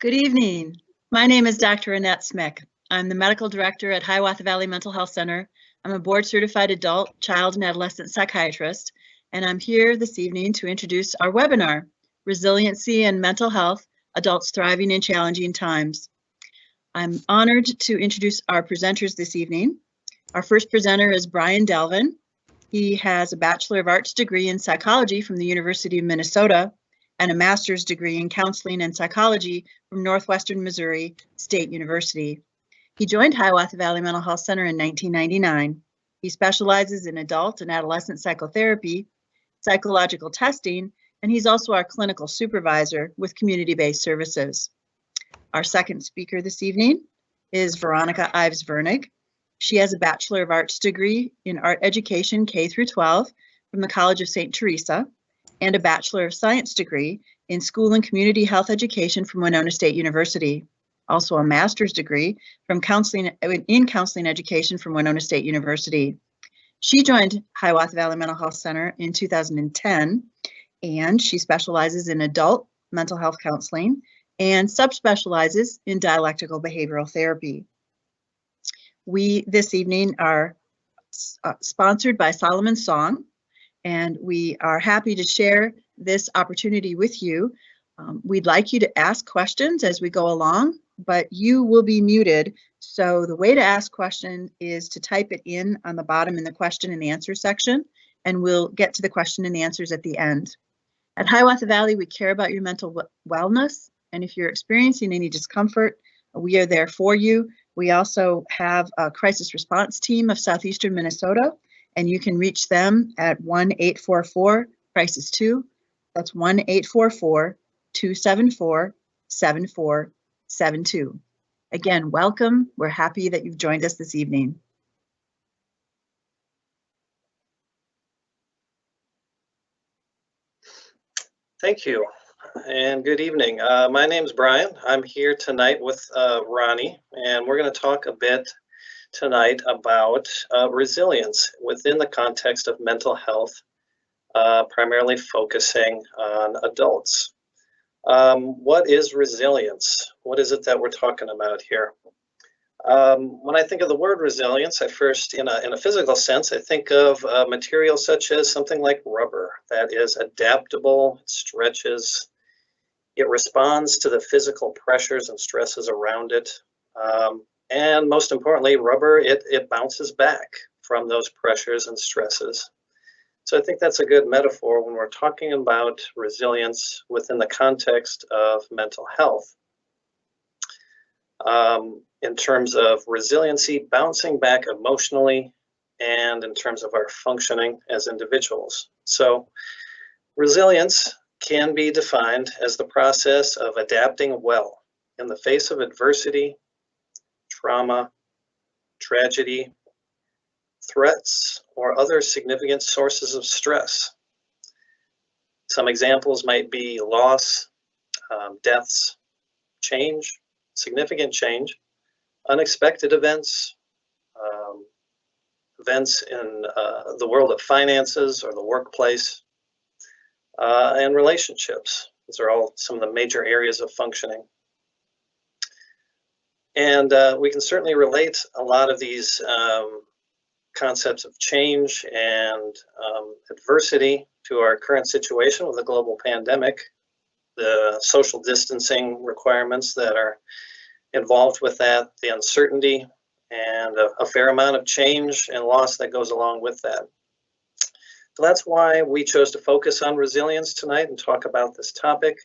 Good evening. My name is Dr. Annette Smick. I'm the medical director at Hiawatha Valley Mental Health Center. I'm a board-certified adult, child, and adolescent psychiatrist, and I'm here this evening to introduce our webinar, Resiliency and Mental Health, Adults Thriving in Challenging Times. I'm honored to introduce our presenters this evening. Our first presenter is Brian Delvin. He has a Bachelor of Arts degree in psychology from the University of Minnesota and a master's degree in counseling and psychology from Northwestern Missouri State University. He joined Hiawatha Valley Mental Health Center in 1999. He specializes in adult and adolescent psychotherapy, psychological testing, and he's also our clinical supervisor with community-based services. Our second speaker this evening is Veronica Ives-Vernig. She has a Bachelor of Arts degree in Art Education K through 12 from the College of St. Teresa and a Bachelor of Science degree in School and Community Health Education from Winona State University. Also a master's degree from counseling education from Winona State University. She joined Hiawatha Valley Mental Health Center in 2010, and she specializes in adult mental health counseling and subspecializes in dialectical behavioral therapy. We this evening are sponsored by Solomon Song, and we are happy to share this opportunity with you. We'd like you to ask questions as we go along, but you will be muted. So the way to ask questions is to type it in on the bottom in the question and answer section, and we'll get to the question and answers at the end. At Hiawatha Valley, we care about your mental wellness, and if you're experiencing any discomfort, we are there for you. We also have a crisis response team of Southeastern Minnesota, and you can reach them at 1-844-CRISIS-2. That's 1-844-274-7472. Again, welcome. We're happy that you've joined us this evening. Thank you, and good evening. My name's Brian. I'm here tonight with Ronnie, and we're going to talk a bit tonight about resilience within the context of mental health, primarily focusing on adults. What is resilience? What is it that we're talking about here? When I think of the word resilience, I first, in a physical sense, I think of materials such as something like rubber that is adaptable, it stretches, it responds to the physical pressures and stresses around it. And most importantly, rubber, it bounces back from those pressures and stresses. So I think that's a good metaphor when we're talking about resilience within the context of mental health. In terms of resiliency, bouncing back emotionally, and in terms of our functioning as individuals. So resilience can be defined as the process of adapting well in the face of adversity, trauma, tragedy, threats, or other significant sources of stress. Some examples might be loss, deaths, change, significant change, unexpected events, events in the world of finances or the workplace, and relationships. These are all some of the major areas of functioning. And we can certainly relate a lot of these concepts of change and adversity to our current situation with the global pandemic, the social distancing requirements that are involved with that, the uncertainty, and a fair amount of change and loss that goes along with that. So that's why we chose to focus on resilience tonight and talk about this topic.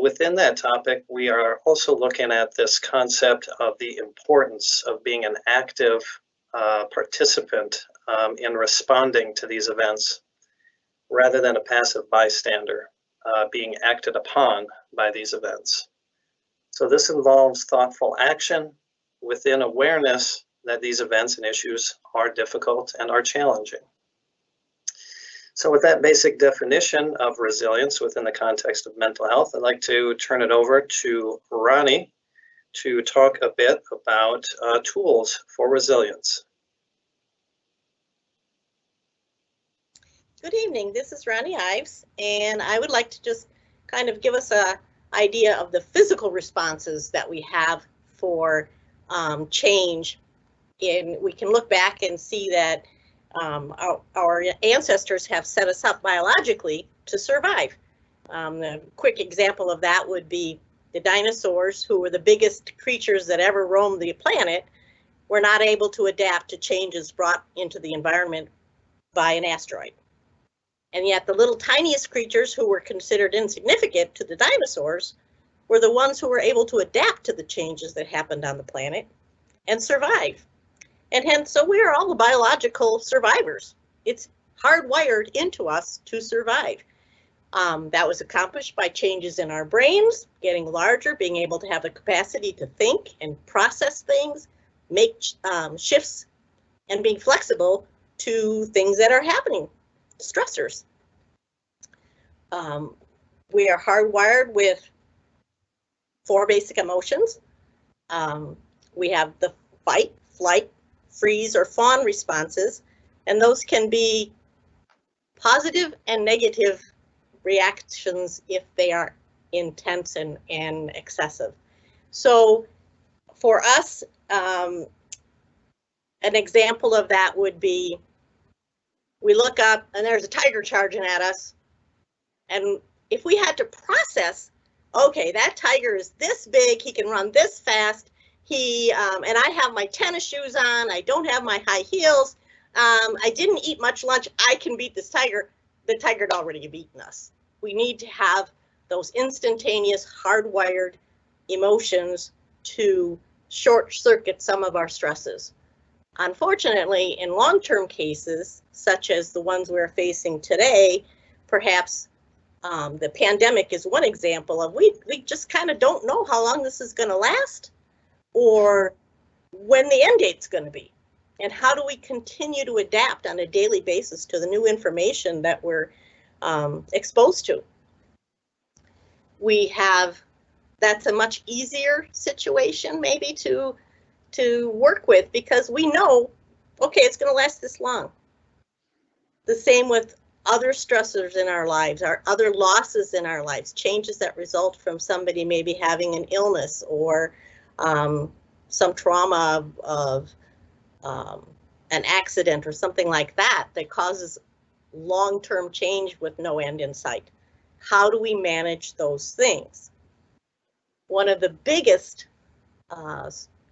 Within that topic, we are also looking at this concept of the importance of being an active participant in responding to these events, rather than a passive bystander being acted upon by these events. So this involves thoughtful action within awareness that these events and issues are difficult and are challenging. So with that basic definition of resilience within the context of mental health, I'd like to turn it over to Ronnie to talk a bit about tools for resilience. Good evening, this is Ronnie Ives, and I would like to just kind of give us a idea of the physical responses that we have for change. And we can look back and see that our ancestors have set us up biologically to survive. A quick example of that would be the dinosaurs, who were the biggest creatures that ever roamed the planet, were not able to adapt to changes brought into the environment by an asteroid. And yet the little tiniest creatures, who were considered insignificant to the dinosaurs, were the ones who were able to adapt to the changes that happened on the planet and survive. And hence, so we are all the biological survivors. It's hardwired into us to survive. That was accomplished by changes in our brains, getting larger, being able to have the capacity to think and process things, make shifts, and being flexible to things that are happening, stressors. We are hardwired with 4 basic emotions. We have the fight, flight, freeze, or fawn responses, and those can be positive and negative reactions if they are intense and excessive. So for us, an example of that would be, we look up and there's a tiger charging at us, and if we had to process, okay, that tiger is this big, he can run this fast, and I have my tennis shoes on, I don't have my high heels, I didn't eat much lunch, I can beat this tiger. The tiger had already beaten us. We need to have those instantaneous, hardwired emotions to short circuit some of our stresses. Unfortunately, in long-term cases, such as the ones we're facing today, perhaps the pandemic is one example of, we just kind of don't know how long this is going to last, or when the end date's going to be. And how do we continue to adapt on a daily basis to the new information that we're exposed to? That's a much easier situation maybe to work with, because we know, okay, it's going to last this long. The same with other stressors in our lives, our other losses in our lives, changes that result from somebody maybe having an illness or some trauma of an accident or something like that causes long-term change with no end in sight. How do we manage those things? One of the biggest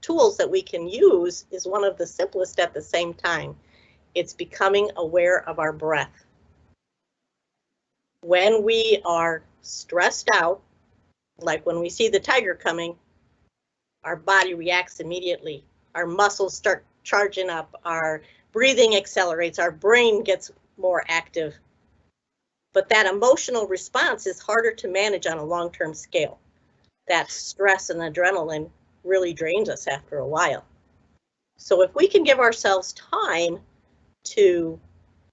tools that we can use is one of the simplest at the same time. It's becoming aware of our breath. When we are stressed out, like when we see the tiger coming, our body reacts immediately. Our muscles start charging up, our breathing accelerates, our brain gets more active. But that emotional response is harder to manage on a long-term scale. That stress and adrenaline really drains us after a while. So if we can give ourselves time to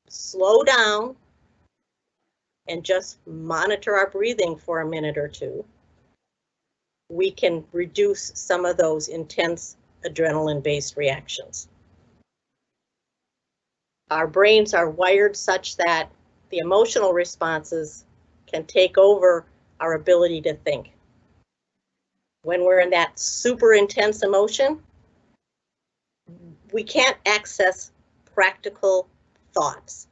slow down and just monitor our breathing for a minute or two, we can reduce some of those intense adrenaline-based reactions. Our brains are wired such that the emotional responses can take over our ability to think. When we're in that super intense emotion, we can't access practical thoughts.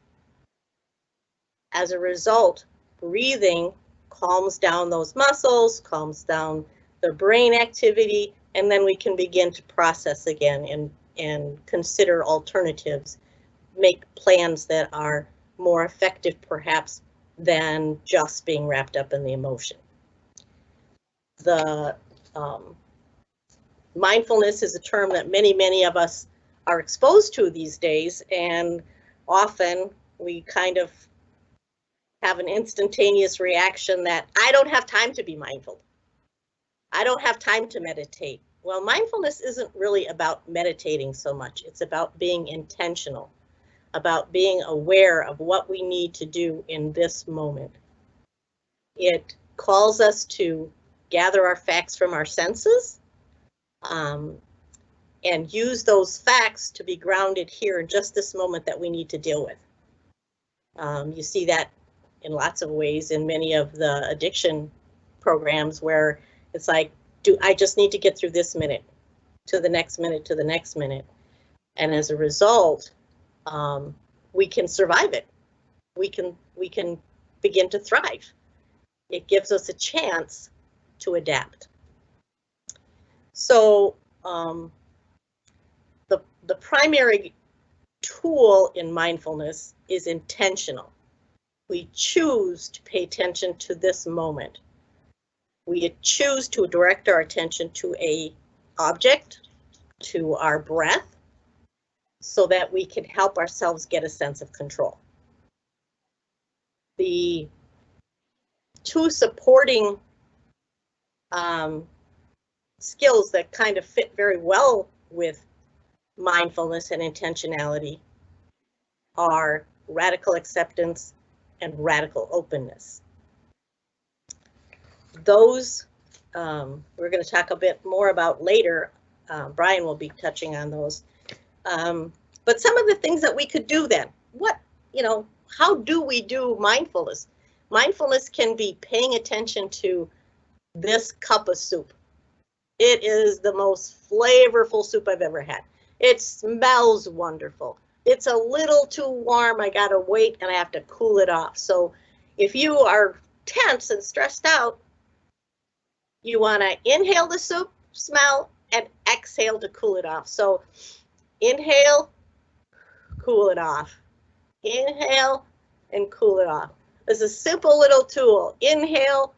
As a result, breathing calms down those muscles, calms down the brain activity, and then we can begin to process again and consider alternatives, make plans that are more effective perhaps than just being wrapped up in the emotion. The mindfulness is a term that many of us are exposed to these days, and often we kind of have an instantaneous reaction that I don't have time to be mindful. I don't have time to meditate. Well, mindfulness isn't really about meditating so much. It's about being intentional, about being aware of what we need to do in this moment. It calls us to gather our facts from our senses and use those facts to be grounded here in just this moment that we need to deal with. You see that in lots of ways in many of the addiction programs where it's like, I just need to get through this minute to the next minute to the next minute. And as a result, we can survive it. We can begin to thrive. It gives us a chance to adapt. So the primary tool in mindfulness is intentional. We choose to pay attention to this moment. We choose to direct our attention to an object, to our breath, so that we can help ourselves get a sense of control. The two supporting skills that kind of fit very well with mindfulness and intentionality are radical acceptance and radical openness. Those we're going to talk a bit more about later. Brian will be touching on those. But some of the things that we could do then, how do we do mindfulness? Mindfulness can be paying attention to this cup of soup. It is the most flavorful soup I've ever had. It smells wonderful. It's a little too warm. I gotta wait and I have to cool it off. So if you are tense and stressed out, you want to inhale the soup smell and exhale to cool it off. So inhale, cool it off. Inhale and cool it off. It's a simple little tool. Inhale,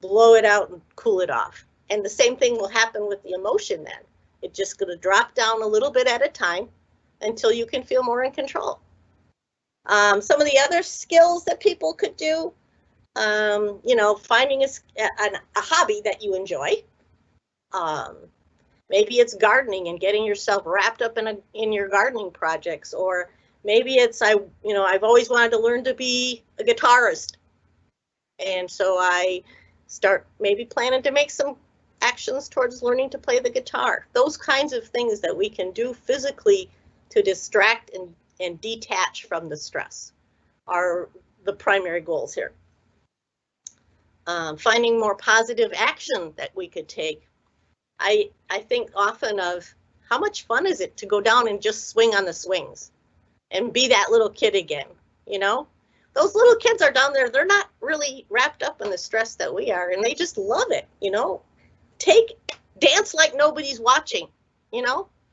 blow it out and cool it off. And the same thing will happen with the emotion then. It's just going to drop down a little bit at a time until you can feel more in control. Some of the other skills that people could do, finding a hobby that you enjoy. Maybe it's gardening and getting yourself wrapped up in your gardening projects, or maybe it's I've always wanted to learn to be a guitarist, and so I start maybe planning to make some actions towards learning to play the guitar. Those kinds of things that we can do physically to distract and detach from the stress are the primary goals here. Finding more positive action that we could take. I think often of how much fun is it to go down and just swing on the swings and be that little kid again, Those little kids are down there, they're not really wrapped up in the stress that we are, and they just love it, Dance like nobody's watching,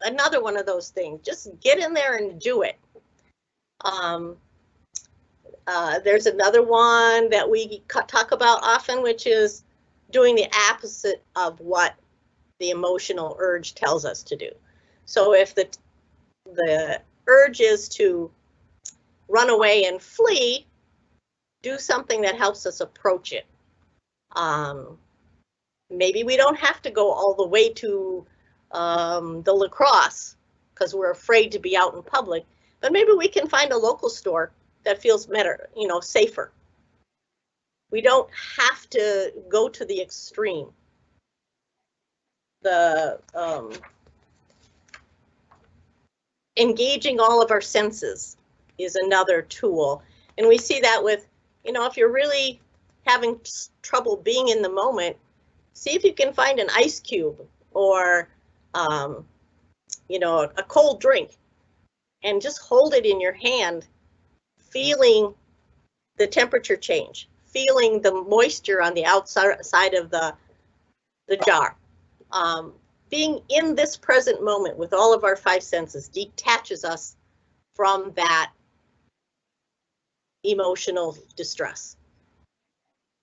Another one of those things. Just get in there and do it. There's another one that we talk about often, which is doing the opposite of what the emotional urge tells us to do. So if the urge is to run away and flee, do something that helps us approach it. Maybe we don't have to go all the way to the lacrosse because we're afraid to be out in public, but maybe we can find a local store that feels better, safer. We don't have to go to the extreme. The engaging all of our senses is another tool. And we see that with, if you're really having trouble being in the moment, see if you can find an ice cube or, a cold drink and just hold it in your hand, feeling the temperature change, feeling the moisture on the outside of the jar. Being in this present moment with all of our five senses detaches us from that emotional distress.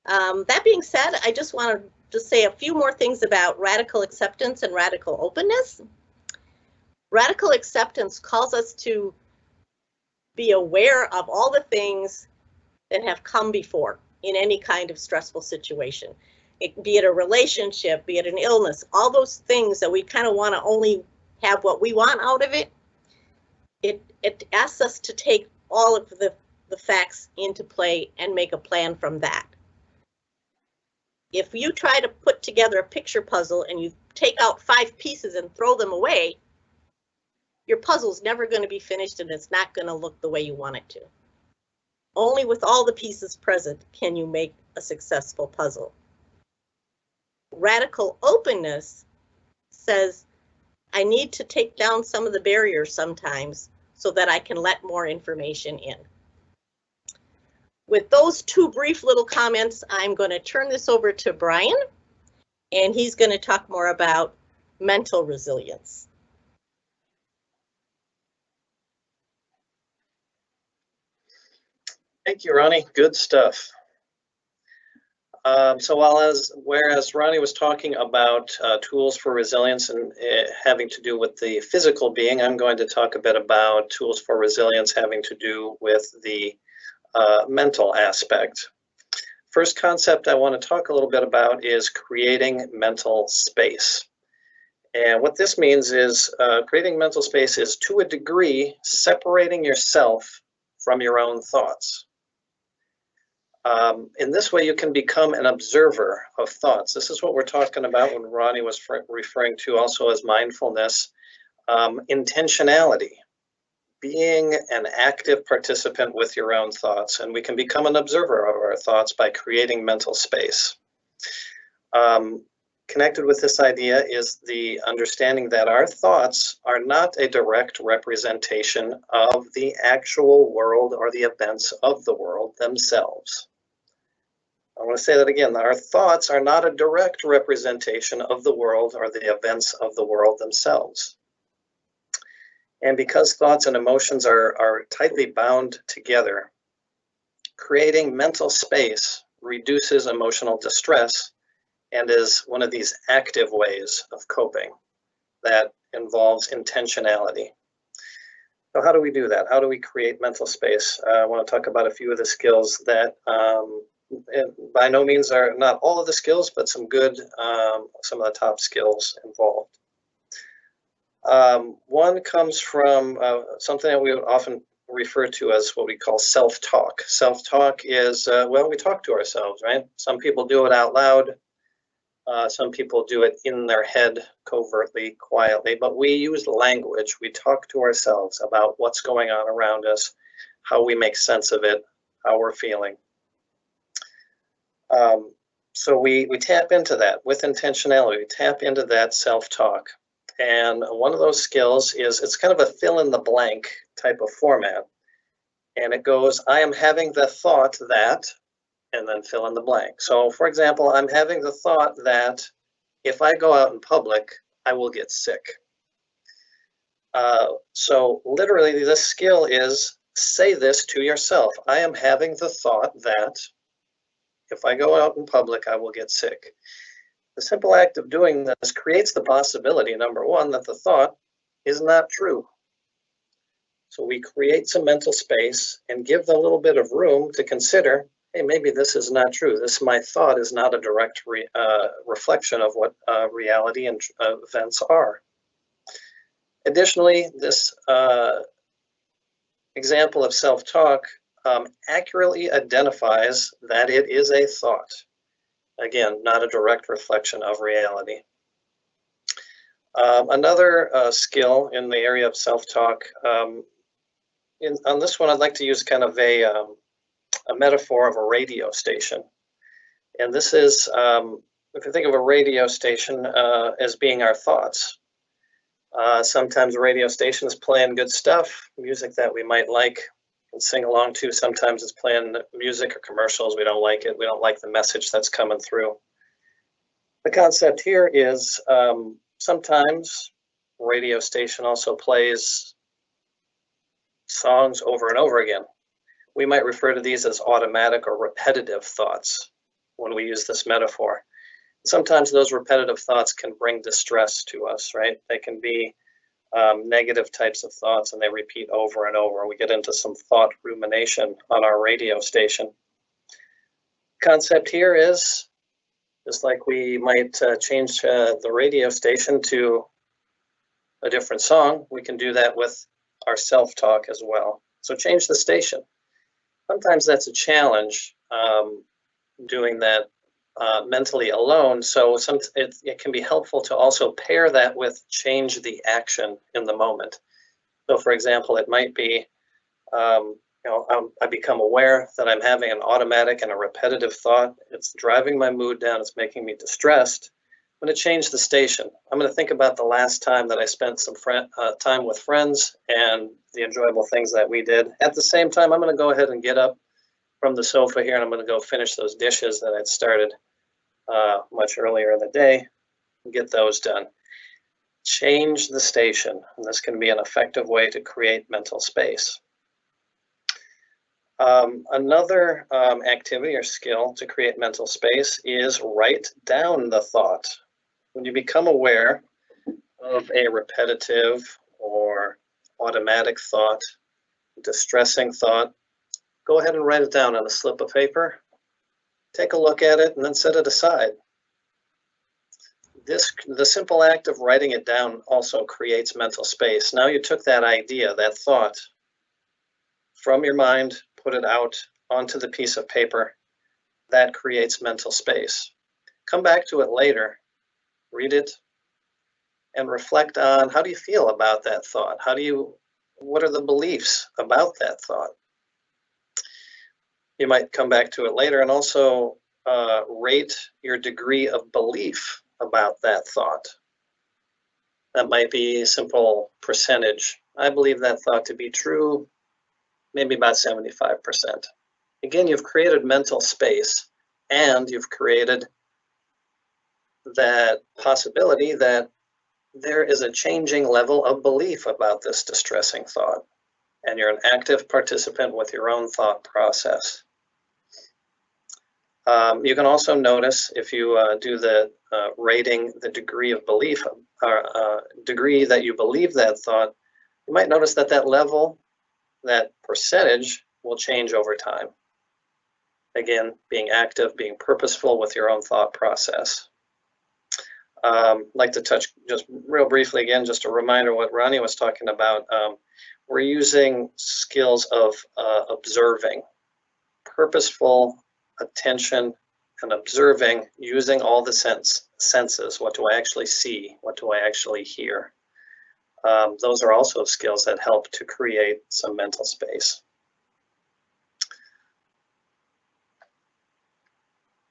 That being said, I just want to say a few more things about radical acceptance and radical openness. Radical acceptance calls us to be aware of all the things that have come before in any kind of stressful situation. Be it a relationship, be it an illness, all those things that we kind of want to only have what we want out of it. It asks us to take all of the facts into play and make a plan from that. If you try to put together a picture puzzle and you take out 5 pieces and throw them away, your puzzle's never going to be finished and it's not going to look the way you want it to. Only with all the pieces present can you make a successful puzzle. Radical openness says, I need to take down some of the barriers sometimes so that I can let more information in. With those two brief little comments, I'm going to turn this over to Brian, and he's going to talk more about mental resilience. Thank you, Ronnie. Good stuff. So whereas Ronnie was talking about tools for resilience and having to do with the physical being, I'm going to talk a bit about tools for resilience having to do with the mental aspect. First concept I want to talk a little bit about is creating mental space. And what this means is creating mental space is, to a degree, separating yourself from your own thoughts. In this way, you can become an observer of thoughts. This is what we're talking about when Ronnie was referring to also as mindfulness. Intentionality, being an active participant with your own thoughts. And we can become an observer of our thoughts by creating mental space. Connected with this idea is the understanding that our thoughts are not a direct representation of the actual world or the events of the world themselves. I want to say that again, our thoughts are not a direct representation of the world or the events of the world themselves. And because thoughts and emotions are tightly bound together, creating mental space reduces emotional distress and is one of these active ways of coping that involves intentionality. So how do we do that? How do we create mental space? I want to talk about a few of the skills that by no means are not all of the skills, but some good, some of the top skills involved. One comes from something that we would often refer to as what we call self-talk. Self-talk is, well, we talk to ourselves, right? Some people do it out loud. Some people do it in their head, covertly, quietly, but we use language. We talk to ourselves about what's going on around us, how we make sense of it, how we're feeling. So we tap into that with intentionality. We tap into that self-talk. And one of those skills is, it's kind of a fill in the blank type of format. And it goes, I am having the thought that, and then fill in the blank. So for example, I'm having the thought that if I go out in public, I will get sick. So literally this skill is, say this to yourself. I am having the thought that if I go out in public, I will get sick. The simple act of doing this creates the possibility, number one, that the thought is not true. So we create some mental space and give a little bit of room to consider, hey, maybe this is not true. This, my thought, is not a direct reflection of what reality and events are. Additionally, this example of self-talk accurately identifies that it is a thought. Again, not a direct reflection of reality. Another skill in the area of self-talk, on this one, I'd like to use kind of a metaphor of a radio station. And this is, if you think of a radio station as being our thoughts, sometimes a radio station is playing good stuff, music that we might like and sing along to. Sometimes it's playing music or commercials. We don't like it. We don't like the message that's coming through. The concept here is sometimes radio station also plays songs over and over again. We might refer to these as automatic or repetitive thoughts when we use this metaphor. Sometimes those repetitive thoughts can bring distress to us, right? They can be negative types of thoughts, and they repeat over and over. We get into some thought rumination on our radio station. Concept here is, just like we might change the radio station to a different song, we can do that with our self-talk as well. So change the station. Sometimes that's a challenge, doing that mentally alone. So it can be helpful to also pair that with change the action in the moment. So for example, it might be, I become aware that I'm having an automatic and a repetitive thought. It's driving my mood down. It's making me distressed. I'm going to change the station. I'm going to think about the last time that I spent some time with friends and the enjoyable things that we did. At the same time, I'm going to go ahead and get up from the sofa here, and I'm going to go finish those dishes that I'd started much earlier in the day and get those done. Change the station, and this can be an effective way to create mental space. Another activity or skill to create mental space is write down the thought. When you become aware of a repetitive or automatic thought, distressing thought, go ahead and write it down on a slip of paper, take a look at it, and then set it aside. The simple act of writing it down also creates mental space. Now you took that idea, that thought, from your mind, put it out onto the piece of paper. That creates mental space. Come back to it later, read it, and reflect on how do you feel about that thought? What are the beliefs about that thought? You might come back to it later and also rate your degree of belief about that thought. That might be a simple percentage. I believe that thought to be true, maybe about 75%. Again, you've created mental space, and you've created that possibility that there is a changing level of belief about this distressing thought, and you're an active participant with your own thought process. You can also notice, if you do the rating the degree of belief, degree that you believe that thought, you might notice that that level, that percentage, will change over time. Again, being active, being purposeful with your own thought process. I'd like to touch just real briefly again, just a reminder what Ronnie was talking about. We're using skills of observing, purposeful attention and observing, using all the senses. What do I actually see? What do I actually hear? Those are also skills that help to create some mental space.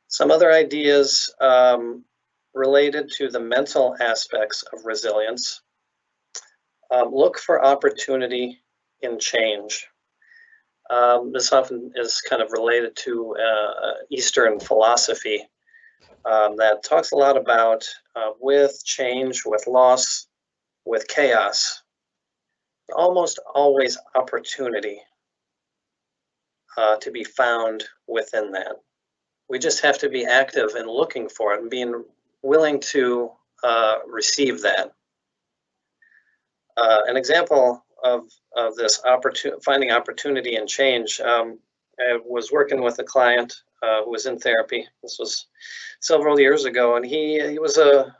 Some other ideas related to the mental aspects of resilience. Look for opportunity in change. This often is kind of related to Eastern philosophy that talks a lot about with change, with loss, with chaos, almost always opportunity to be found within that. We just have to be active in looking for it and being willing to receive that. An example of this finding opportunity and change. I was working with a client who was in therapy. This was several years ago, and he was a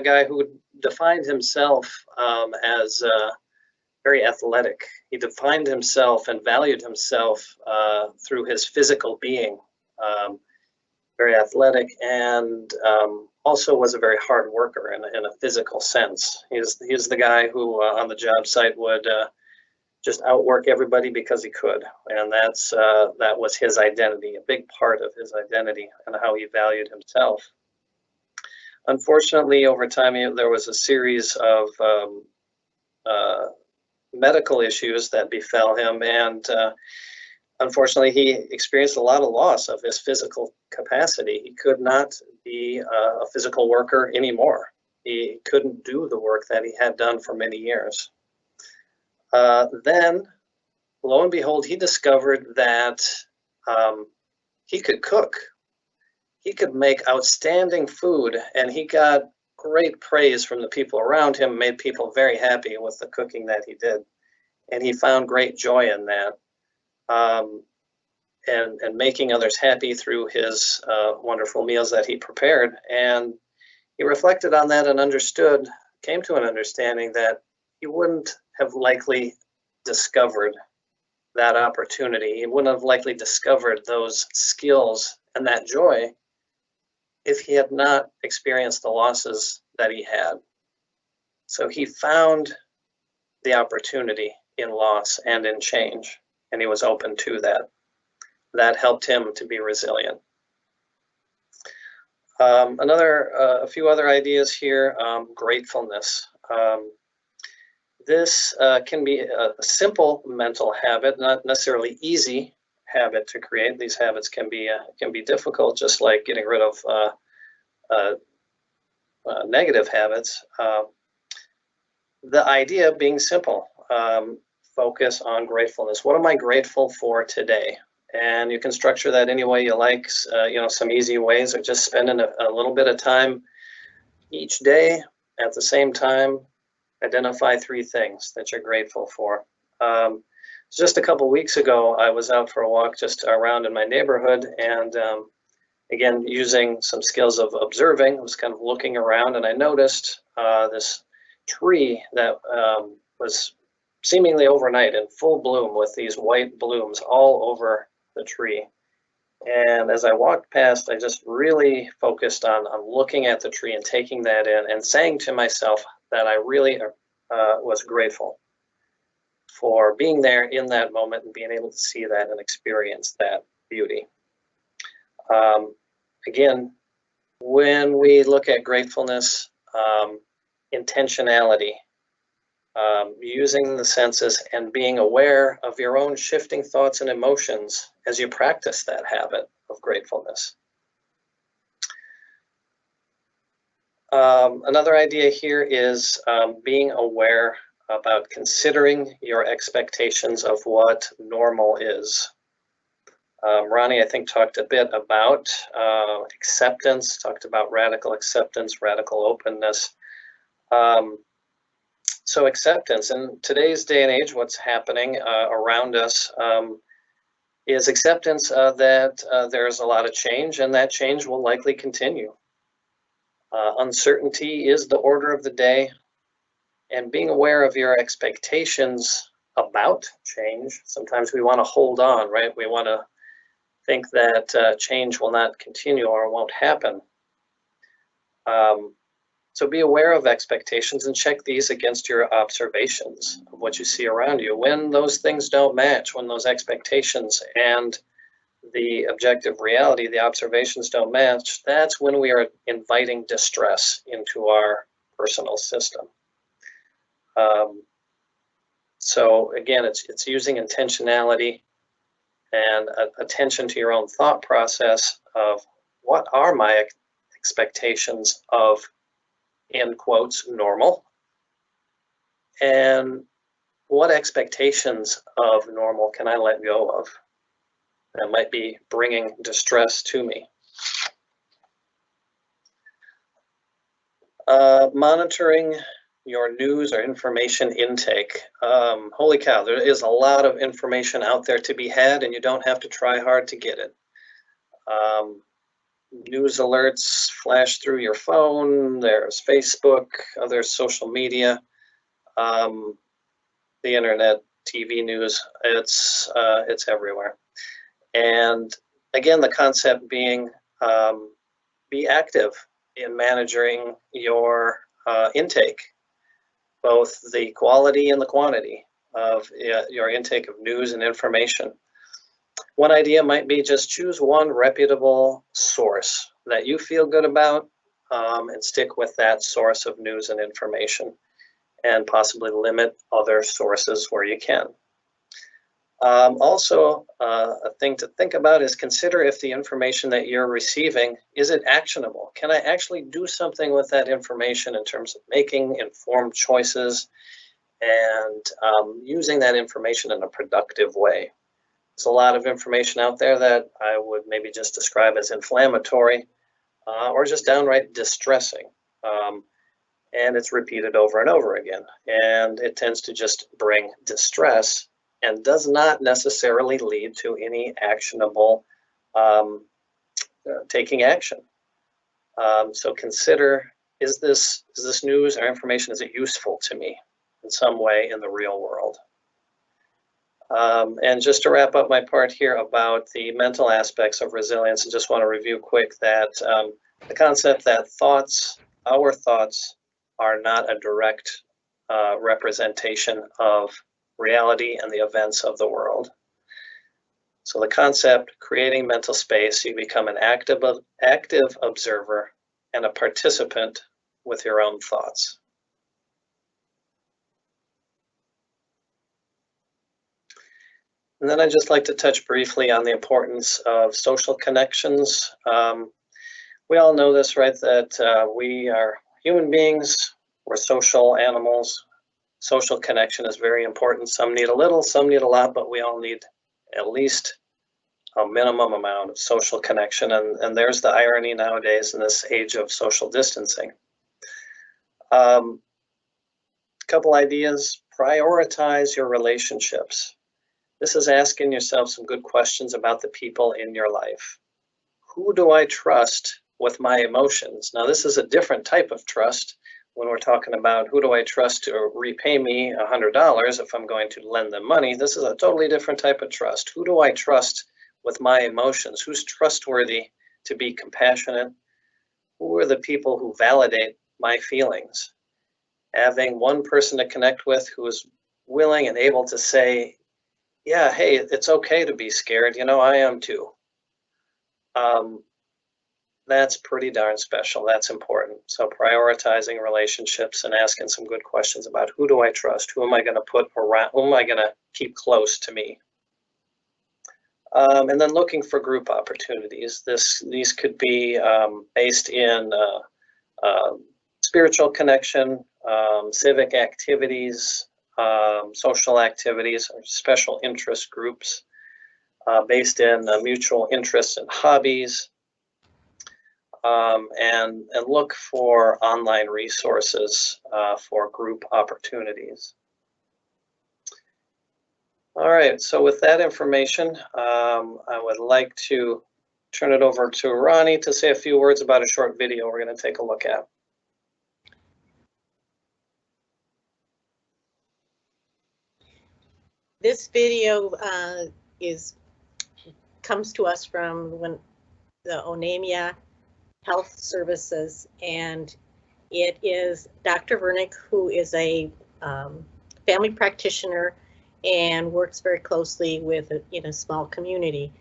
guy who defined himself as very athletic. He defined himself and valued himself through his physical being. Very athletic, and also was a very hard worker in a physical sense. He's the guy who on the job site would just outwork everybody because he could, and that was his identity, a big part of his identity and how he valued himself. Unfortunately, over time, there was a series of medical issues that befell him, and unfortunately, he experienced a lot of loss of his physical capacity. He could not be a physical worker anymore. He couldn't do the work that he had done for many years. Then, lo and behold, he discovered that he could cook. He could make outstanding food, and he got great praise from the people around him, made people very happy with the cooking that he did. And he found great joy in that. And making others happy through his wonderful meals that he prepared. And he reflected on that and came to an understanding that he wouldn't have likely discovered that opportunity. He wouldn't have likely discovered those skills and that joy if he had not experienced the losses that he had. So he found the opportunity in loss and in change, and he was open to that. That helped him to be resilient. A few other ideas here, gratefulness. This can be a simple mental habit, not necessarily easy habit to create. These habits can be difficult, just like getting rid of negative habits. The idea being simple, focus on gratefulness. What am I grateful for today? And you can structure that any way you like. Some easy ways are just spending a little bit of time each day at the same time. Identify 3 things that you're grateful for. Just a couple weeks ago, I was out for a walk just around in my neighborhood, and again, using some skills of observing, I was kind of looking around, and I noticed this tree that was seemingly overnight in full bloom with these white blooms all over the tree. And as I walked past, I just really focused on looking at the tree and taking that in and saying to myself that I really was grateful for being there in that moment and being able to see that and experience that beauty. Again, when we look at gratefulness, intentionality, using the senses and being aware of your own shifting thoughts and emotions as you practice that habit of gratefulness. Another idea here is being aware about considering your expectations of what normal is. Ronnie, I think, talked a bit about acceptance, talked about radical acceptance, radical openness. So acceptance, in today's day and age, what's happening around us is acceptance that there's a lot of change, and that change will likely continue. Uncertainty is the order of the day, and being aware of your expectations about change. Sometimes we want to hold on, right? We want to think that change will not continue or won't happen. So be aware of expectations and check these against your observations of what you see around you. When those things don't match, when those expectations and the objective reality, the observations don't match, that's when we are inviting distress into our personal system. So again, it's using intentionality and attention to your own thought process of what are my expectations of, in quotes, normal, and what expectations of normal can I let go of that might be bringing distress to me. Monitoring your news or information intake. Holy cow, there is a lot of information out there to be had, and you don't have to try hard to get it. News alerts flash through your phone, there's Facebook, other social media, the internet, TV news, it's everywhere. And again, the concept being be active in managing your intake, both the quality and the quantity of your intake of news and information. One idea might be just choose one reputable source that you feel good about and stick with that source of news and information, and possibly limit other sources where you can. Also, a thing to think about is consider if the information that you're receiving, is it actionable? Can I actually do something with that information in terms of making informed choices and using that information in a productive way? There's a lot of information out there that I would maybe just describe as inflammatory or just downright distressing. And it's repeated over and over again. And it tends to just bring distress and does not necessarily lead to any actionable taking action. So consider, is this news or information, is it useful to me in some way in the real world? And just to wrap up my part here about the mental aspects of resilience, I just want to review quick that the concept that our thoughts are not a direct representation of reality and the events of the world. So the concept, creating mental space, you become an active observer and a participant with your own thoughts. And then I'd just like to touch briefly on the importance of social connections. We all know this, right? That we are human beings, we're social animals. Social connection is very important. Some need a little, some need a lot, but we all need at least a minimum amount of social connection. And there's the irony nowadays in this age of social distancing. Couple ideas: prioritize your relationships. This is asking yourself some good questions about the people in your life. Who do I trust with my emotions? Now, this is a different type of trust when we're talking about who do I trust to repay me $100 if I'm going to lend them money. This is a totally different type of trust. Who do I trust with my emotions? Who's trustworthy to be compassionate? Who are the people who validate my feelings? Having one person to connect with who is willing and able to say, yeah, hey, it's okay to be scared. You know, I am too. That's pretty darn special. That's important. So prioritizing relationships and asking some good questions about who do I trust? Who am I going to put around? Who am I going to keep close to me? And then looking for group opportunities. These could be based in spiritual connection, civic activities, social activities, or special interest groups based in mutual interests and hobbies, and look for online resources for group opportunities. All right, so with that information, I would like to turn it over to Ronnie to say a few words about a short video we're going to take a look at. This video comes to us from the Onamia Health Services, and it is Dr. Vernick, who is a family practitioner and works very closely with in a small community.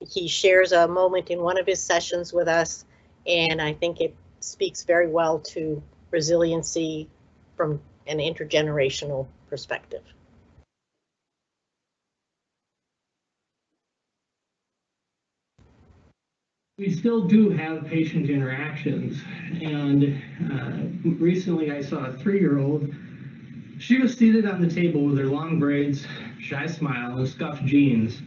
He shares a moment in one of his sessions with us, and I think it speaks very well to resiliency from an intergenerational perspective. We still do have patient interactions, and recently I saw a 3-year-old. She was seated on the table with her long braids, shy smile, and scuffed jeans.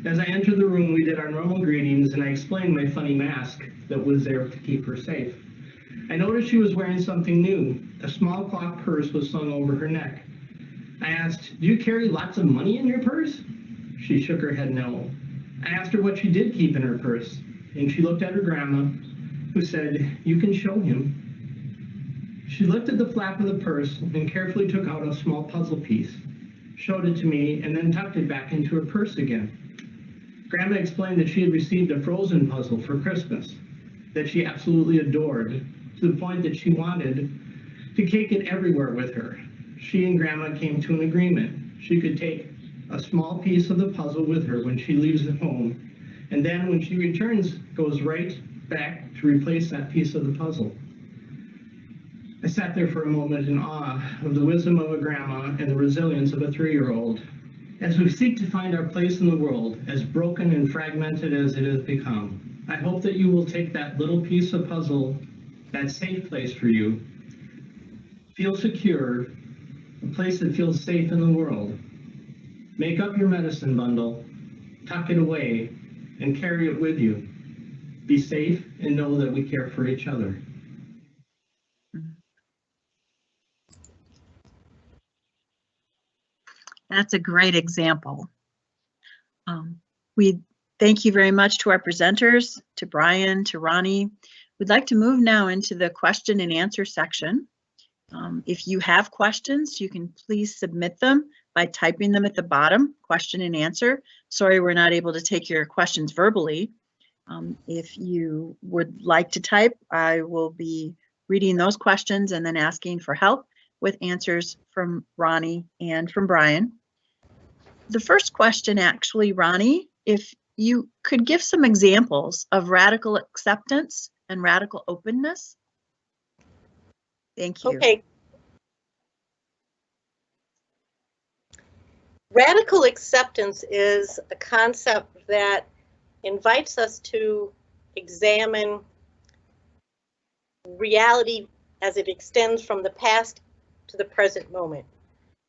As I entered the room, we did our normal greetings, and I explained my funny mask that was there to keep her safe. I noticed she was wearing something new. A small cloth purse was slung over her neck. I asked, "Do you carry lots of money in your purse?" She shook her head no. I asked her what she did keep in her purse, and she looked at her grandma, who said, "You can show him." She lifted the flap of the purse and carefully took out a small puzzle piece, showed it to me, and then tucked it back into her purse again. Grandma explained that she had received a Frozen puzzle for Christmas that she absolutely adored, to the point that she wanted to take it everywhere with her. She and Grandma came to an agreement. She could take a small piece of the puzzle with her when she leaves the home, and then when she returns, goes right back to replace that piece of the puzzle. I sat there for a moment in awe of the wisdom of a grandma and the resilience of a 3-year-old. As we seek to find our place in the world, as broken and fragmented as it has become, I hope that you will take that little piece of puzzle, that safe place for you, feel secure, a place that feels safe in the world. Make up your medicine bundle, tuck it away, and carry it with you. Be safe and know that we care for each other. That's a great example. We thank you very much to our presenters, to Brian, to Ronnie. We'd like to move now into the question and answer section. If you have questions, you can please submit them by typing them at the bottom, question and answer. Sorry, we're not able to take your questions verbally. If you would like to type, I will be reading those questions and then asking for help with answers from Ronnie and from Brian. The first question, actually, Ronnie, if you could give some examples of radical acceptance and radical openness. Thank you. Okay. Radical acceptance is a concept that invites us to examine reality as it extends from the past to the present moment.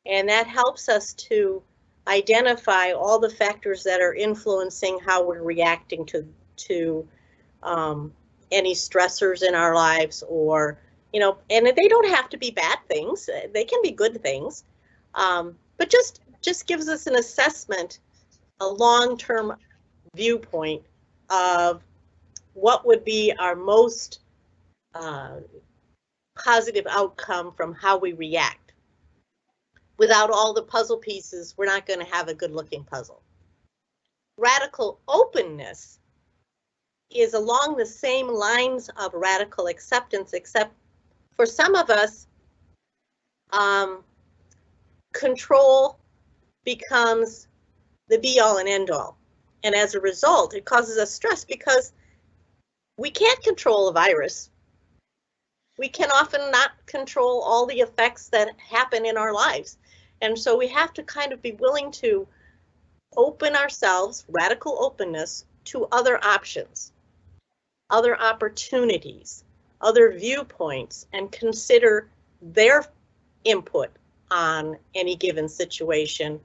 And that helps us to identify all the factors that are influencing how we're reacting to any stressors in our lives, or, you know, and they don't have to be bad things. They can be good things, but just gives us an assessment, a long-term viewpoint of what would be our most positive outcome from how we react. Without all the puzzle pieces, we're not going to have a good-looking puzzle. Radical openness is along the same lines of radical acceptance, except for some of us, control becomes the be-all and end-all. And as a result, it causes us stress because we can't control a virus. We can often not control all the effects that happen in our lives. And so we have to kind of be willing to open ourselves, radical openness, to other options, other opportunities, other viewpoints, and consider their input on any given situation,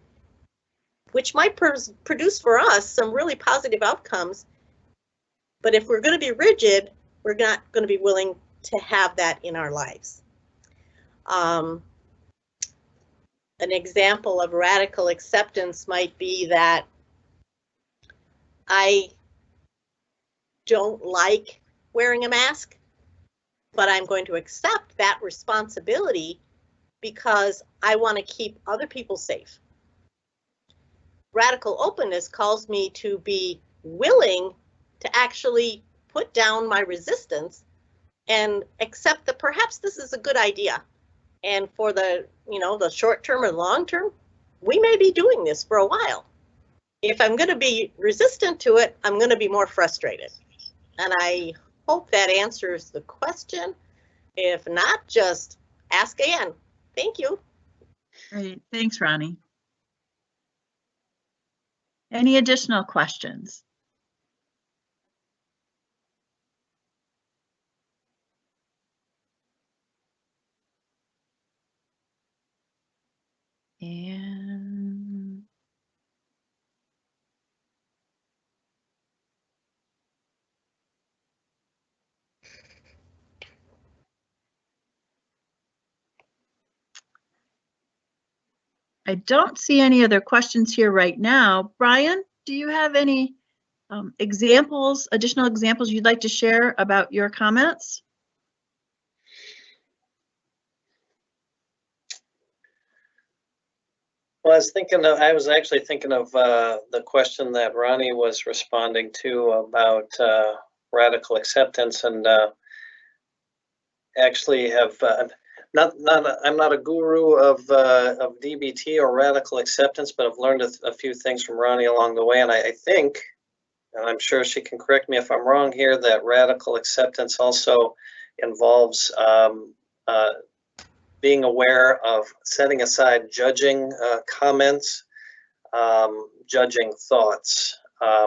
which might produce for us some really positive outcomes. But if we're going to be rigid, we're not going to be willing to have that in our lives. An example of radical acceptance might be that I don't like wearing a mask, but I'm going to accept that responsibility because I want to keep other people safe. Radical openness calls me to be willing to actually put down my resistance and accept that perhaps this is a good idea. And for the, you know, the short term or long term, we may be doing this for a while. If I'm going to be resistant to it, I'm going to be more frustrated. And I hope that answers the question. If not, just ask again. Thank you. Great. Thanks, Ronnie. Any additional questions? And I don't see any other questions here right now. Brian, do you have any examples, additional examples you'd like to share about your comments? Well, I was actually thinking of the question that Ronnie was responding to about radical acceptance, and actually have I'm not a guru of DBT or radical acceptance, but I've learned a few things from Ronnie along the way, and I think, and I'm sure she can correct me if I'm wrong here, that radical acceptance also involves being aware of setting aside judging comments, judging thoughts,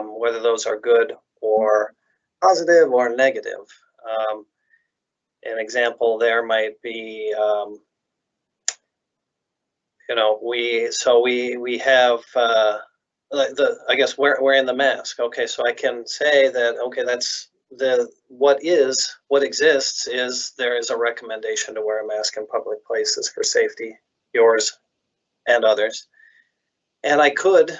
whether those are good or positive or negative. An example there might be, you know, we have I guess wearing the mask. Okay, so I can say that, okay, that's what exists is there is a recommendation to wear a mask in public places for safety, yours and others. And I could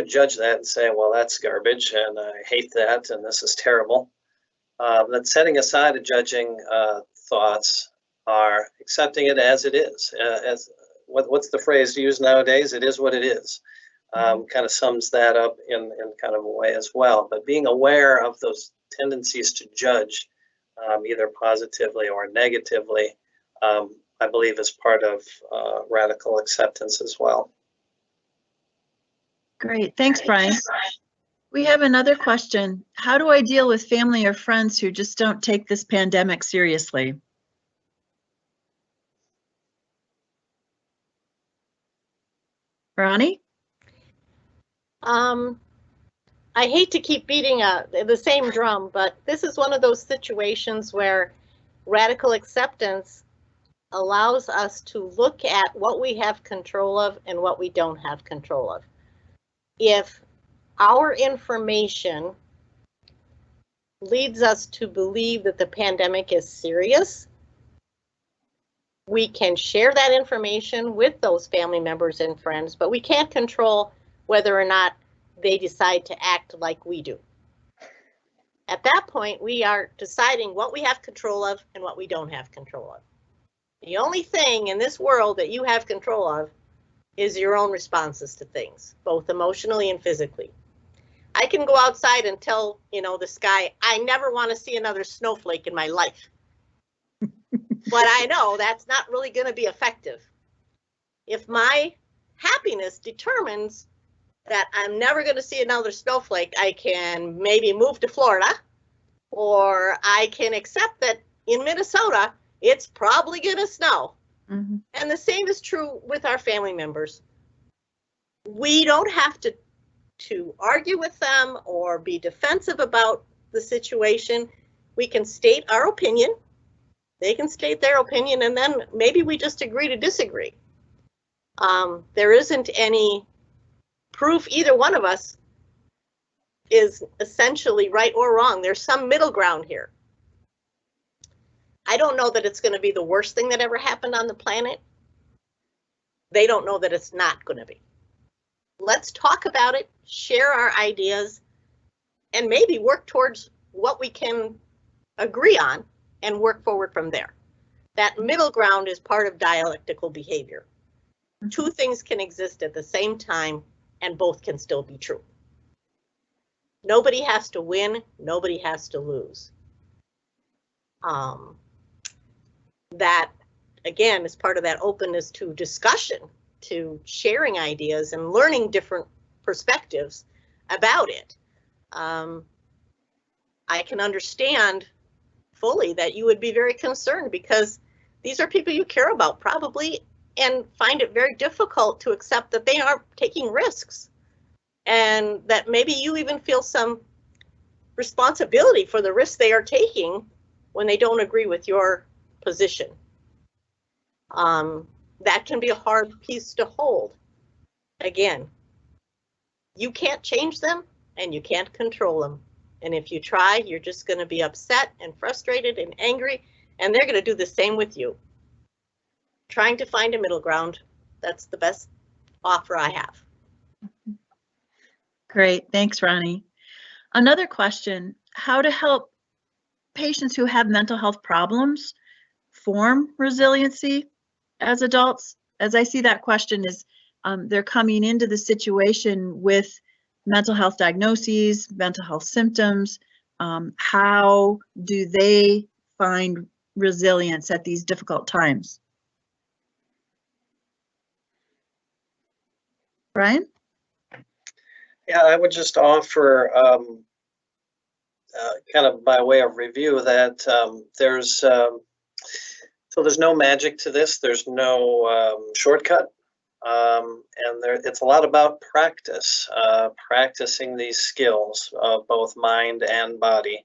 judge that and say, well, that's garbage and I hate that and this is terrible. But setting aside the judging thoughts are accepting it as it is. As what's the phrase used nowadays? It is what it is. Kind of sums that up in kind of a way as well. But being aware of those tendencies to judge, either positively or negatively, I believe is part of radical acceptance as well. Great, thanks, Brian. We have another question. How do I deal with family or friends who just don't take this pandemic seriously? Ronnie? I hate to keep beating the same drum, but this is one of those situations where radical acceptance allows us to look at what we have control of and what we don't have control of. If our information leads us to believe that the pandemic is serious, we can share that information with those family members and friends, but we can't control whether or not they decide to act like we do. At that point, we are deciding what we have control of and what we don't have control of. The only thing in this world that you have control of is your own responses to things, both emotionally and physically. I can go outside and tell, the sky, I never want to see another snowflake in my life. But I know that's not really going to be effective. If my happiness determines that I'm never going to see another snowflake, I can maybe move to Florida, or I can accept that in Minnesota, it's probably going to snow. Mm-hmm. And the same is true with our family members. We don't have to argue with them or be defensive about the situation. We can state our opinion. They can state their opinion, and then maybe we just agree to disagree. There isn't any proof either one of us is essentially right or wrong. There's some middle ground here. I don't know that it's going to be the worst thing that ever happened on the planet. They don't know that it's not going to be. Let's talk about it, share our ideas, and maybe work towards what we can agree on and work forward from there. That middle ground is part of dialectical behavior. Two things can exist at the same time, and both can still be true. Nobody has to win, nobody has to lose. That, again, is part of that openness to discussion, to sharing ideas and learning different perspectives about it. I can understand fully that you would be very concerned, because these are people you care about probably, and find it very difficult to accept that they are taking risks, and that maybe you even feel some responsibility for the risks they are taking when they don't agree with your position. That can be a hard piece to hold. Again, you can't change them and you can't control them. And if you try, you're just going to be upset and frustrated and angry, and they're going to do the same with you. Trying to find a middle ground, that's the best offer I have. Great, thanks, Ronnie. Another question, how to help patients who have mental health problems form resiliency as adults? As I see that question is, they're coming into the situation with mental health diagnoses, mental health symptoms. How do they find resilience at these difficult times? Brian? Yeah, I would just offer, kind of by way of review, that there's no magic to this. There's no shortcut, and it's a lot about practice, practicing these skills of both mind and body.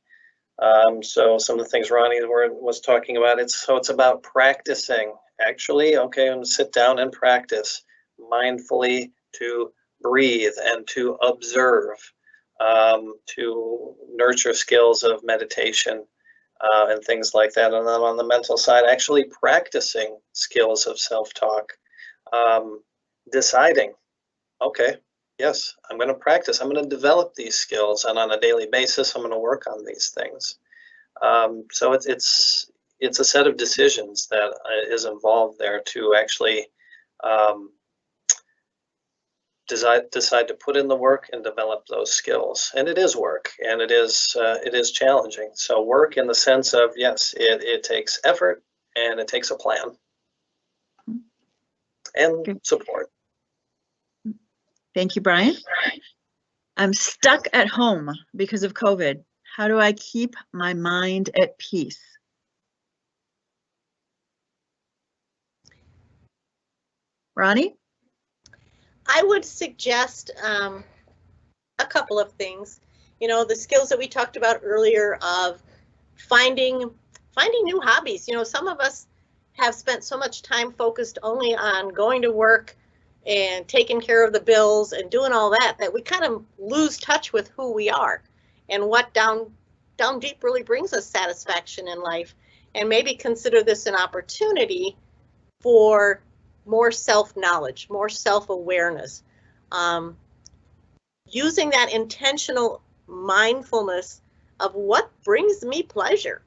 So some of the things Ronnie was talking about, it's about practicing. Actually, okay, I'm gonna sit down and practice mindfully to breathe and to observe, to nurture skills of meditation and things like that. And then on the mental side, actually practicing skills of self-talk, deciding, okay, yes, I'm going to practice. I'm going to develop these skills, and on a daily basis, I'm going to work on these things. So it's a set of decisions that is involved there to actually decide to put in the work and develop those skills. And it is work, and it is challenging. So work in the sense of, yes, it takes effort, and it takes a plan and support. Thank you, Brian. I'm stuck at home because of COVID. How do I keep my mind at peace? Ronnie? I would suggest a couple of things. You know, the skills that we talked about earlier of finding new hobbies. You know, some of us have spent so much time focused only on going to work and taking care of the bills and doing all that we kind of lose touch with who we are and what down deep really brings us satisfaction in life. And maybe consider this an opportunity for more self-knowledge, more self-awareness. Using that intentional mindfulness of what brings me pleasure.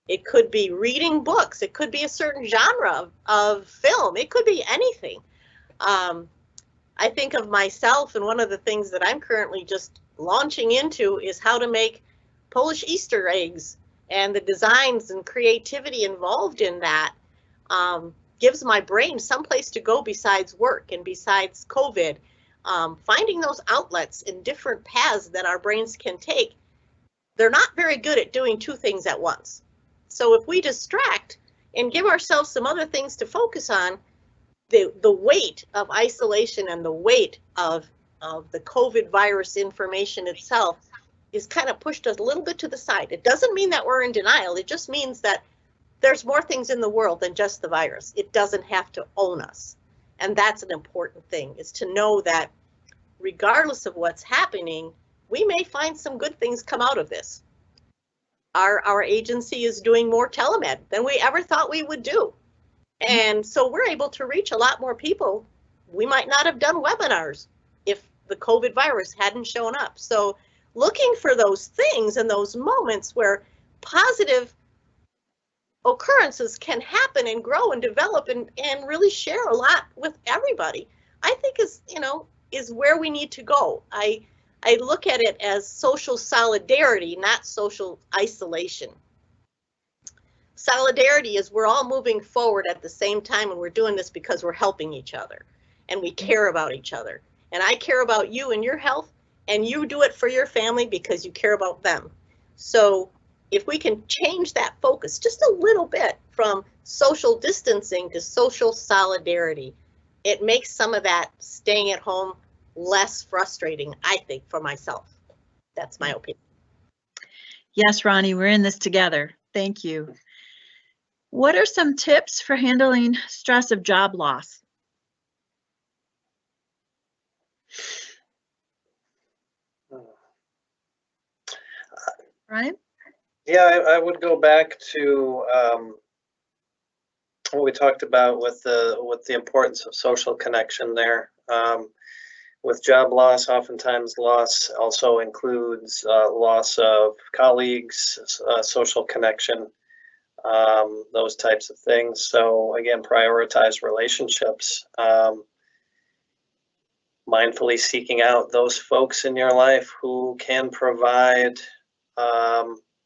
It could be reading books. It could be a certain genre of film. It could be anything. I think of myself, and one of the things that I'm currently just launching into is how to make Polish Easter eggs, and the designs and creativity involved in that gives my brain someplace to go besides work and besides COVID. Finding those outlets in different paths that our brains can take. They're not very good at doing two things at once. So if we distract and give ourselves some other things to focus on, the weight of isolation and the weight of the COVID virus information itself is kind of pushed us a little bit to the side. It doesn't mean that we're in denial. It just means that there's more things in the world than just the virus. It doesn't have to own us. And that's an important thing, is to know that regardless of what's happening, we may find some good things come out of this. Our agency is doing more telemed than we ever thought we would do. And so we're able to reach a lot more people. We might not have done webinars if the COVID virus hadn't shown up. So looking for those things and those moments where positive occurrences can happen and grow and develop and really share a lot with everybody, I think is where we need to go. I look at it as social solidarity, not social isolation. Solidarity is we're all moving forward at the same time, and we're doing this because we're helping each other and we care about each other. And I care about you and your health, and you do it for your family because you care about them. So if we can change that focus just a little bit from social distancing to social solidarity, it makes some of that staying at home less frustrating, I think, for myself. That's my opinion. Yes, Ronnie, we're in this together. Thank you. What are some tips for handling stress of job loss? Ryan? Yeah, I would go back to what we talked about with the importance of social connection there. With job loss, oftentimes loss also includes loss of colleagues, social connection, those types of things. So again, prioritize relationships. Mindfully seeking out those folks in your life who can provide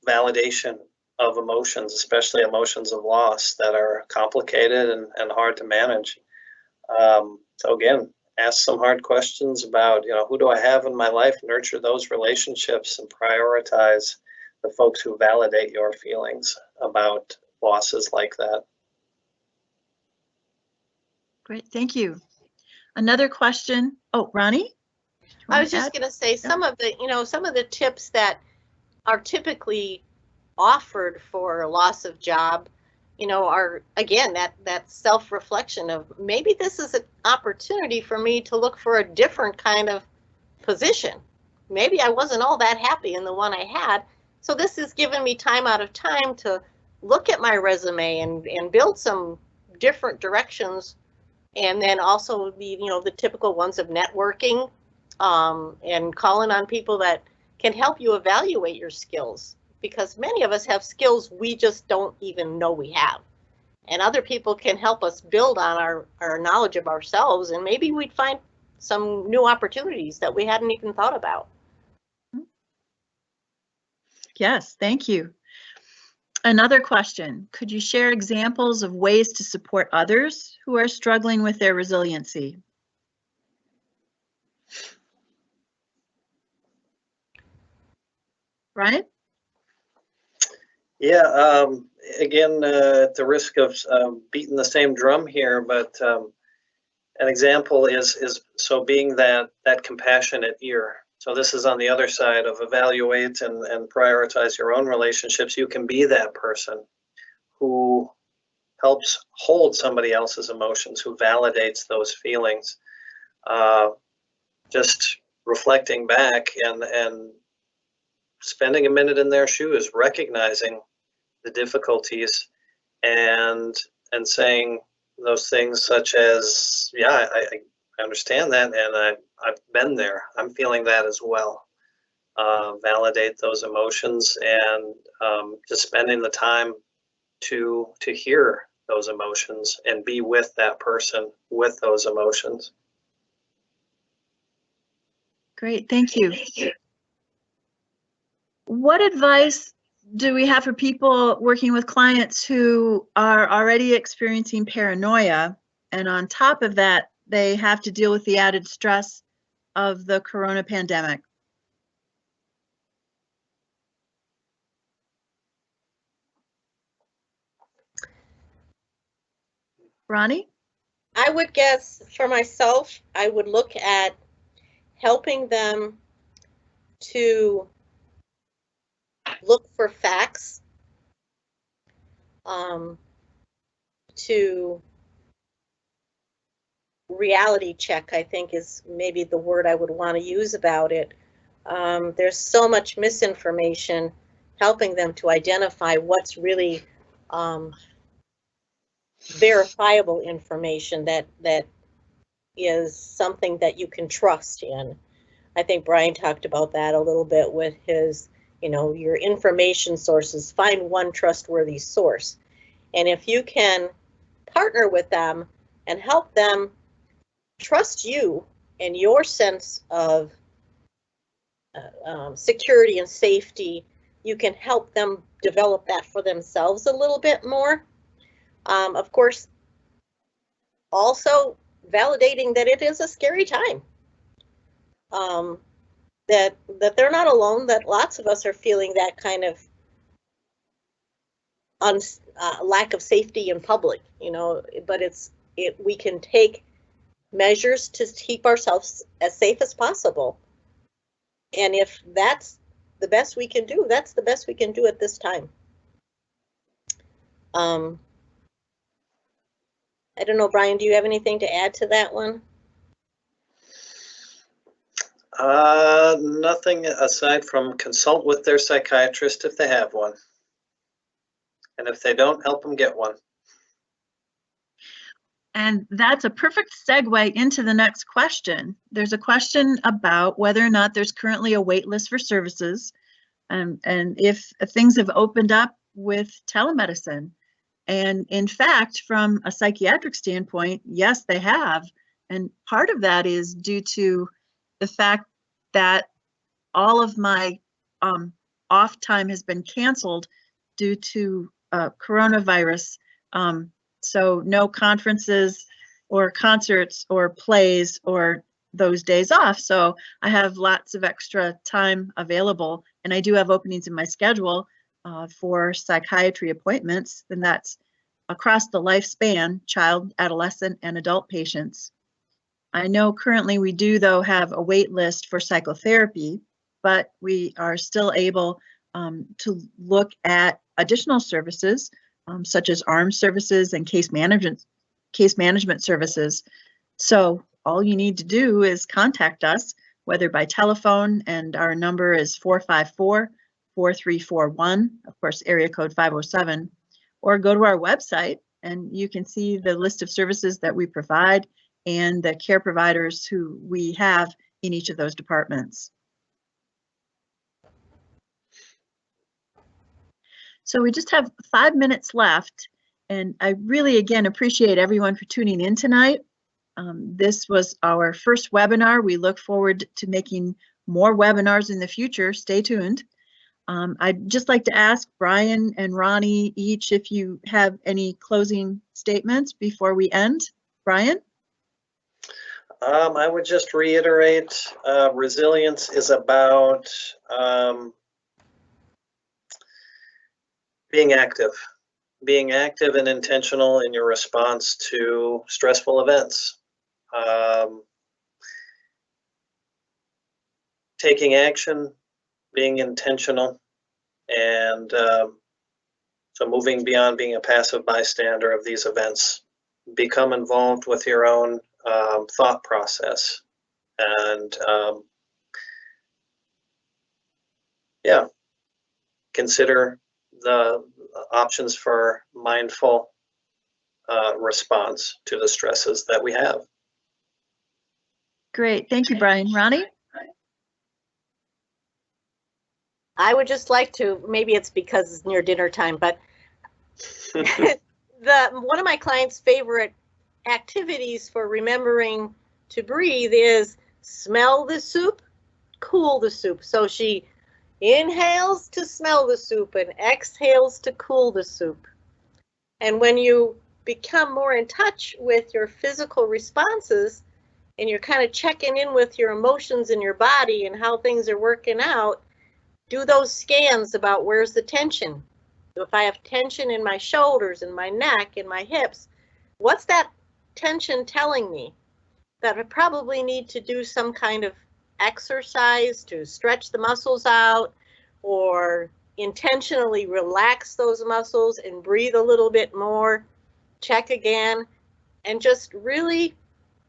validation of emotions, especially emotions of loss that are complicated and hard to manage. So again, ask some hard questions about, who do I have in my life? Nurture those relationships and prioritize the folks who validate your feelings about losses like that. Great, thank you. Another question. Oh, Ronnie? I was just going to say some of the tips that are typically offered for loss of job, are, again, that self-reflection of maybe this is an opportunity for me to look for a different kind of position. Maybe I wasn't all that happy in the one I had. So this has given me time out of time to look at my resume and build some different directions. And then also the typical ones of networking and calling on people that can help you evaluate your skills, because many of us have skills we just don't even know we have. And other people can help us build on our knowledge of ourselves, and maybe we'd find some new opportunities that we hadn't even thought about. Yes, thank you. Another question, could you share examples of ways to support others who are struggling with their resiliency? Brian? Yeah, again, at the risk of beating the same drum here, but an example is so being that compassionate ear. So this is on the other side of evaluate and prioritize your own relationships. You can be that person who helps hold somebody else's emotions, who validates those feelings. Just reflecting back and spending a minute in their shoes, recognizing the difficulties and saying those things such as, yeah, I understand that, and I've been there. I'm feeling that as well. Validate those emotions and just spending the time to hear those emotions and be with that person with those emotions. Great, thank you. What advice do we have for people working with clients who are already experiencing paranoia, and on top of that, they have to deal with the added stress of the corona pandemic? Ronnie? I would guess for myself, I would look at helping them to look for facts, to reality check, I think is maybe the word I would want to use about it. There's so much misinformation, helping them to identify what's really verifiable information that is something that you can trust in. I think Brian talked about that a little bit with his, your information sources. Find one trustworthy source. And if you can partner with them and help them trust you and your sense of security and safety, you can help them develop that for themselves a little bit more. Of course, also validating that it is a scary time. That they're not alone, that lots of us are feeling that kind of lack of safety in public, but we can take measures to keep ourselves as safe as possible. And if that's the best we can do, that's the best we can do at this time. I don't know, Brian, do you have anything to add to that one? Nothing aside from consult with their psychiatrist if they have one. And if they don't, help them get one. And that's a perfect segue into the next question. There's a question about whether or not there's currently a wait list for services, and if things have opened up with telemedicine. And in fact, from a psychiatric standpoint, yes, they have. And part of that is due to the fact that all of my off time has been canceled due to coronavirus. So no conferences or concerts or plays or those days off. So I have lots of extra time available, and I do have openings in my schedule for psychiatry appointments, and that's across the lifespan, child, adolescent, and adult patients. I know currently we do, though, have a wait list for psychotherapy, but we are still able to look at additional services such as ARM services and case management services. So all you need to do is contact us, whether by telephone, and our number is 454-4341, of course, area code 507, or go to our website and you can see the list of services that we provide and the care providers who we have in each of those departments. So we just have 5 minutes left, and I really, again, appreciate everyone for tuning in tonight. This was our first webinar. We look forward to making more webinars in the future. Stay tuned. I'd just like to ask Brian and Ronnie each if you have any closing statements before we end. Brian? I would just reiterate, resilience is about being active and intentional in your response to stressful events. Taking action, being intentional, and so moving beyond being a passive bystander of these events. Become involved with your own thought process, and yeah, consider the options for mindful response to the stresses that we have. Great, thank you, Brian. Ronnie? I would just like to, maybe it's because it's near dinner time, but one of my clients' favorite activities for remembering to breathe is smell the soup, cool the soup. So she inhales to smell the soup and exhales to cool the soup. And when you become more in touch with your physical responses and you're kind of checking in with your emotions in your body and how things are working out, do those scans about where's the tension. So if I have tension in my shoulders and my neck and my hips, what's that tension telling me? That I probably need to do some kind of exercise to stretch the muscles out, or intentionally relax those muscles and breathe a little bit more, check again, and just really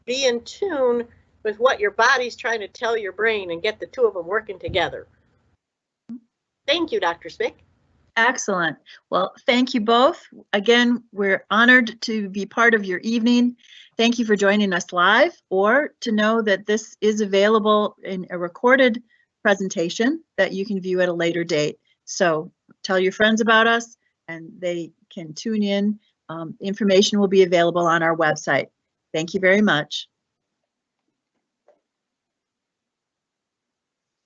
be in tune with what your body's trying to tell your brain and get the two of them working together. Thank you, Dr. Spick. Excellent. Well, thank you both. Again, we're honored to be part of your evening. Thank you for joining us live, or to know that this is available in a recorded presentation that you can view at a later date. So tell your friends about us and they can tune in. Information will be available on our website. Thank you very much.